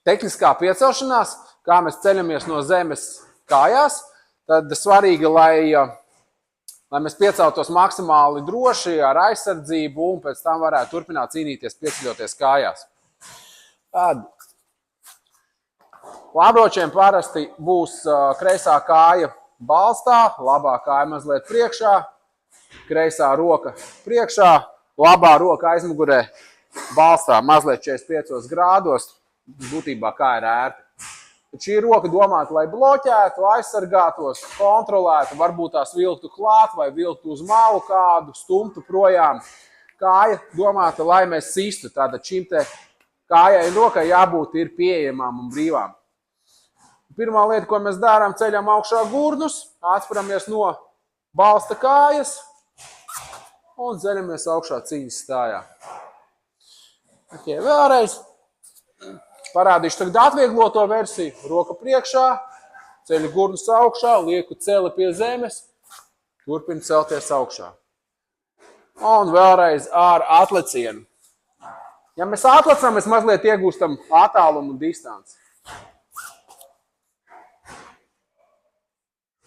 tehniskā piecelšanās, kā mēs ceļamies no zemes kājās, tad svarīgi, lai mēs pieceltos maksimāli droši ar aizsardzību un pēc tam varētu turpināt cīnīties pieceļoties kājās. Tad labročiem parasti būs kreisā kāja balstā, labā kāja mazliet priekšā, kreisā roka priekšā, labā roka aizmugurē balstā mazliet 45 grādos, būtībā kā ir ērti. Šī roka domāta, lai bloķētu, aizsargātos, kontrolētu, varbūt tās vilktu klāt vai vilktu uz malu kādu, stumtu projām. Kāja domāta, lai mēs sistu. Tātad šīm te kājai un rokai jābūt ir pieejamām un brīvām. Pirmā lieta, ko mēs darām, ceļam augšā gurnus, atsperamies no balsta kājas un ceļamies augšā cīņas stājā. Vēlreiz. Parādīšu tagad atviegloto versiju. Roka priekšā, ceļu gurnus augšā, lieku celi pie zemes, turpinu celties augšā. Un vēlreiz ar atlecienu. Ja mēs atlecam, mēs mazliet iegūstam attālumu un distanci.